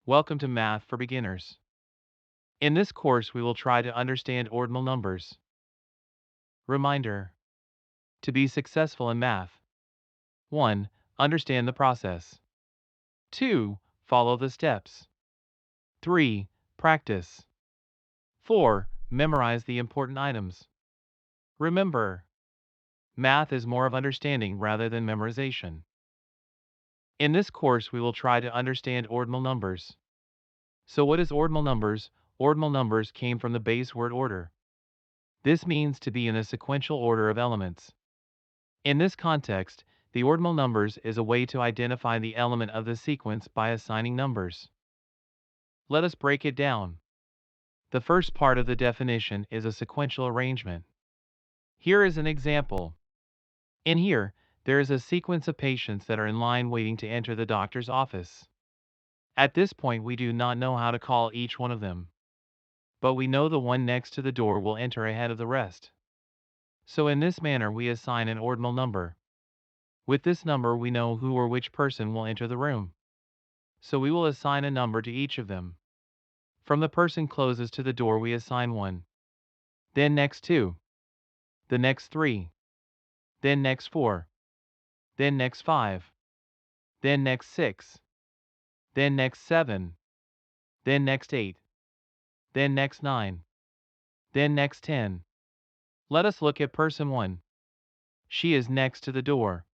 Welcome to Math for Beginners. In this course, we will try to understand ordinal numbers. Reminder: to be successful in math, 1. Understand the process. 2. Follow the steps. 3. Practice. 4. Memorize the important items. Remember, math is more of understanding rather than memorization. In this course, we will try to understand ordinal numbers. So what is ordinal numbers? Ordinal numbers came from the base word order. This means to be in a sequential order of elements. In this context, the ordinal numbers is a way to identify the element of the sequence by assigning numbers. Let us break it down. The first part of the definition is a sequential arrangement. Here is an example. In here, there is a sequence of patients that are in line waiting to enter the doctor's office. At this point, we do not know how to call each one of them, but we know the one next to the door will enter ahead of the rest. So in this manner, we assign an ordinal number. With this number, we know who or which person will enter the room. So we will assign a number to each of them. From the person closest to the door, we assign 1. Then next 2. The next 3. Then next 4. Then next 5. Then next 6. Then next 7. Then next 8. Then next 9. Then next 10. Let us look at person 1. She is next to the door,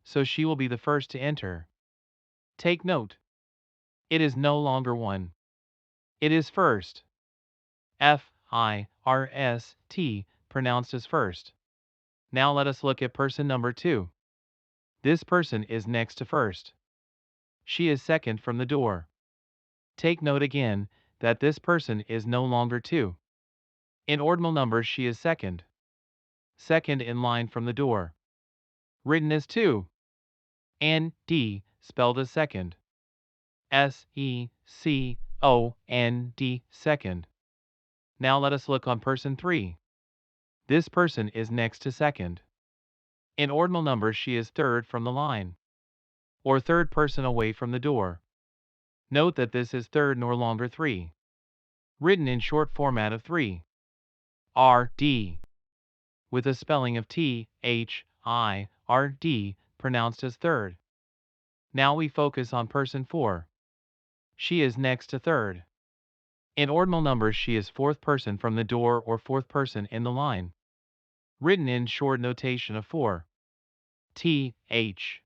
so she will be the first to enter. Take note. It is no longer 1. It is first. F-I-R-S-T, pronounced as first. Now let us look at person number 2. This person is next to first. She is second from the door. Take note again that this person is no longer 2. In ordinal numbers, she is second. Second in line from the door. Written as 2. And D, spelled as second. S-E-C-O-N-D, second. Now let us look on person 3. This person is next to second. In ordinal numbers, she is third from the line, or third person away from the door. Note that this is third no longer 3. Written in short format of 3. R-D, with a spelling of T-H-I-R-D, pronounced as third. Now we focus on person 4. She is next to third. In ordinal numbers, she is fourth person from the door or fourth person in the line. Written in short notation of 4. T-H,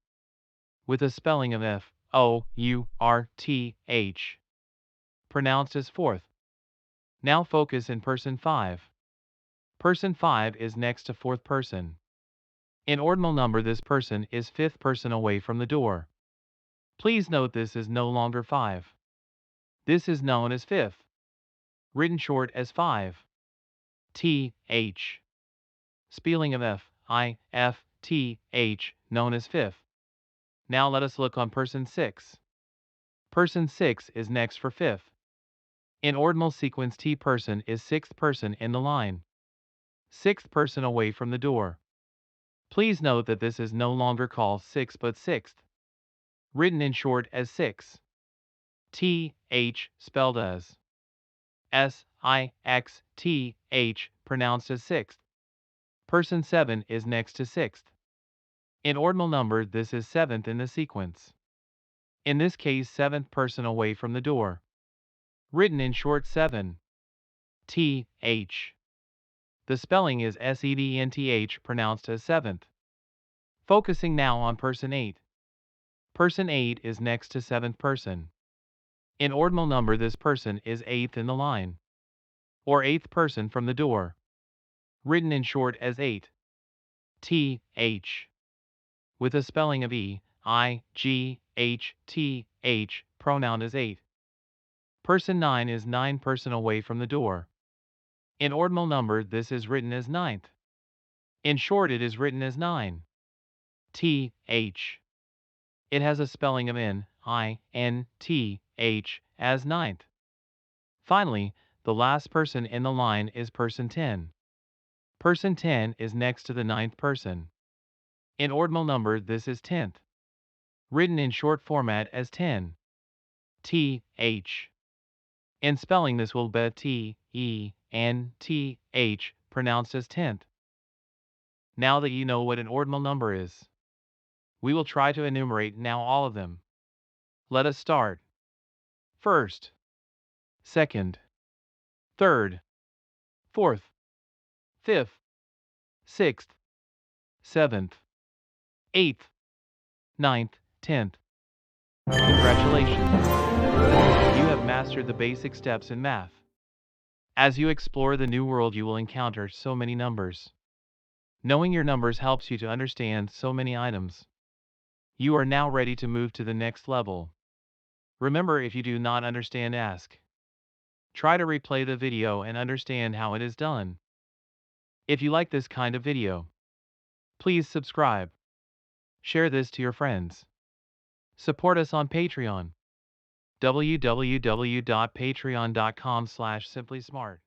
with a spelling of F-O-U-R-T-H, pronounced as fourth. Now focus in person 5. Person 5 is next to fourth person. In ordinal number, this person is fifth person away from the door. Please note this is no longer 5. This is known as fifth, written short as 5. T-H, spelling of F-I-F-T-H, known as fifth. Now let us look on person 6. Person 6 is next for fifth. In ordinal sequence, T person is sixth person in the line. Sixth person away from the door. Please note that this is no longer called 6 but sixth, written in short as 6. T-H, spelled as S-I-X-T-H, pronounced as sixth. Person 7 is next to sixth. In ordinal number, this is seventh in the sequence. In this case, seventh person away from the door. Written in short 7. T-H. The spelling is S-E-V-E-N-T-H, pronounced as seventh. Focusing now on person 8. Person 8 is next to seventh person. In ordinal number, this person is eighth in the line, or eighth person from the door. Written in short as 8. T-H, with a spelling of E-I-G-H-T-H, pronoun as 8. Person 9 is 9 person away from the door. In ordinal number, this is written as ninth. In short, it is written as 9. T-H. It has a spelling of N-I-N-T-H as ninth. Finally, the last person in the line is person 10. Person 10 is next to the ninth person. In ordinal number, this is 10th. Written in short format as 10. T-H. In spelling this will be T-E-N-T-H, pronounced as tenth. Now that you know what an ordinal number is, we will try to enumerate now all of them. Let us start. First, second, third, fourth, fifth, sixth, seventh, eighth, ninth, 10th. Congratulations! You have mastered the basic steps in math. As you explore the new world, you will encounter so many numbers. Knowing your numbers helps you to understand so many items. You are now ready to move to the next level. Remember, if you do not understand, ask. Try to replay the video and understand how it is done. If you like this kind of video, please subscribe. Share this to your friends. Support us on Patreon. www.patreon.com/simplysmart